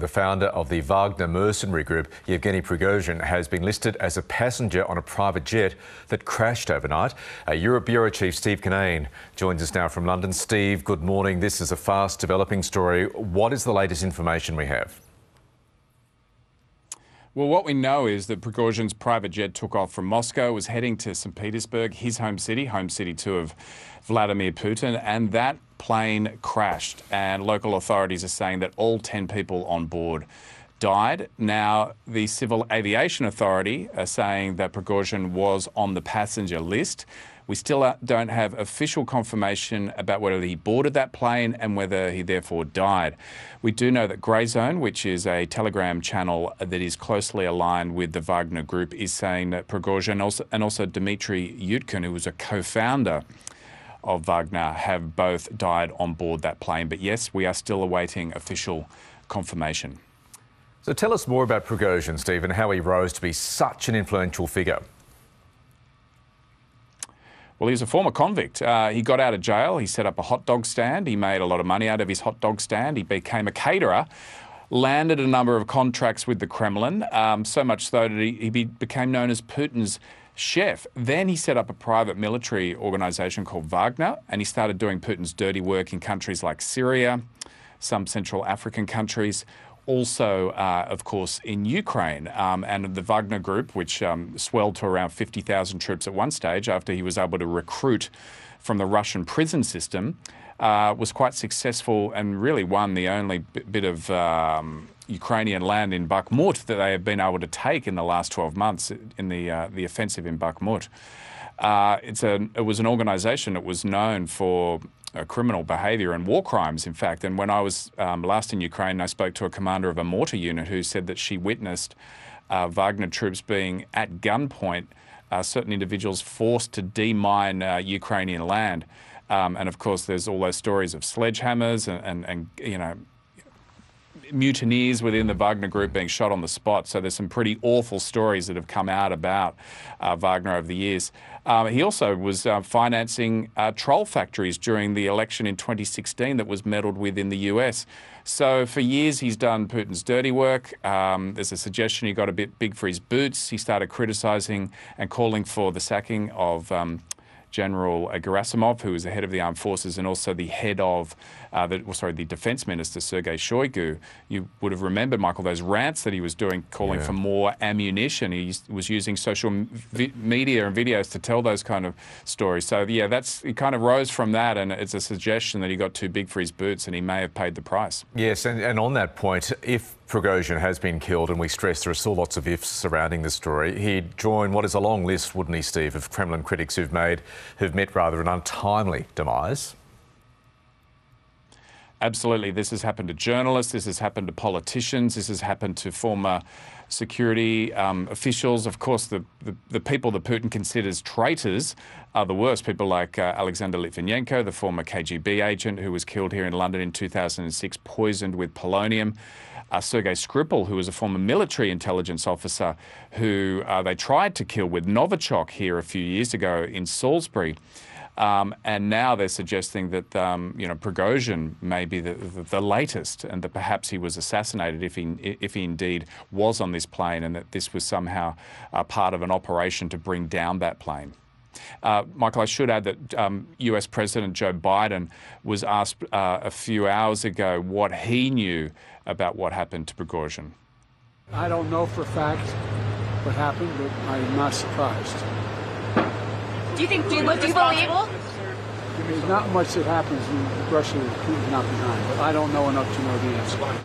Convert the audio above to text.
The founder of the Wagner mercenary group, Yevgeny Prigozhin, has been listed as a passenger on a private jet that crashed overnight. Europe Bureau Chief Steve Kinane joins us now from London. Steve, good morning. This is a fast developing story. What is the latest information we have? Well, what we know is that Prigozhin's private jet took off from Moscow, was heading to St. Petersburg, his home city too of Vladimir Putin, and that plane crashed. And local authorities are saying that all 10 people on board died. Now, the Civil Aviation Authority are saying that Prigozhin was on the passenger list. We still don't have official confirmation about whether he boarded that plane and whether he therefore died. We do know that Grey Zone, which is a Telegram channel that is closely aligned with the Wagner group, is saying that Prigozhin and also Dmitry Utkin, who was a co-founder of Wagner, have both died on board that plane. But yes, we are still awaiting official confirmation. So tell us more about Prigozhin, Steve, and how he rose to be such an influential figure. Well, he's a former convict. He got out of jail. He set up a hot dog stand. He made a lot of money out of his hot dog stand. He became a caterer, landed a number of contracts with the Kremlin, so much so that he became known as Putin's chef. Then he set up a private military organisation called Wagner, and he started doing Putin's dirty work in countries like Syria, some Central African countries, also, of course, in Ukraine. And the Wagner group, which swelled to around 50,000 troops at one stage after he was able to recruit from the Russian prison system, was quite successful and really won the only bit of Ukrainian land in Bakhmut that they have been able to take in the last 12 months in the offensive in Bakhmut. It was an organisation that was known for criminal behaviour and war crimes, in fact. And when I was last in Ukraine, I spoke to a commander of a mortar unit who said that she witnessed Wagner troops being at gunpoint, certain individuals forced to demine Ukrainian land. And of course, there's all those stories of sledgehammers and you know, mutineers within the Wagner group being shot on the spot. So there's some pretty awful stories that have come out about Wagner over the years. He also was financing troll factories during the election in 2016 that was meddled with in the US. So for years he's done Putin's dirty work. There's a suggestion he got a bit big for his boots. He started criticising and calling for the sacking of General Gerasimov, who was the head of the armed forces, and also the head of the defense minister, Sergei Shoigu. You would have remembered, Michael, those rants that he was doing, calling for more ammunition. He was using social media and videos to tell those kind of stories. So yeah, he kind of rose from that, and it's a suggestion that he got too big for his boots, and he may have paid the price. Yes, and on that point, if Prigozhin has been killed, and we stress there are still lots of ifs surrounding the story, he'd join what is a long list, wouldn't he, Steve, of Kremlin critics who've met rather an untimely demise? Absolutely. This has happened to journalists, this has happened to politicians, this has happened to former security officials. Of course, the people that Putin considers traitors are the worst. People like Alexander Litvinenko, the former KGB agent who was killed here in London in 2006, poisoned with polonium. Sergei Skripal, who was a former military intelligence officer who they tried to kill with Novichok here a few years ago in Salisbury. And now they're suggesting that Prigozhin may be the latest, and that perhaps he was assassinated if he indeed was on this plane, and that this was somehow part of an operation to bring down that plane. Michael, I should add that US President Joe Biden was asked a few hours ago what he knew about what happened to Prigozhin. I don't know for a fact what happened, but I'm not surprised. Do you believe? There's not much that happens in Russia that Putin's not behind, but I don't know enough to know the answer.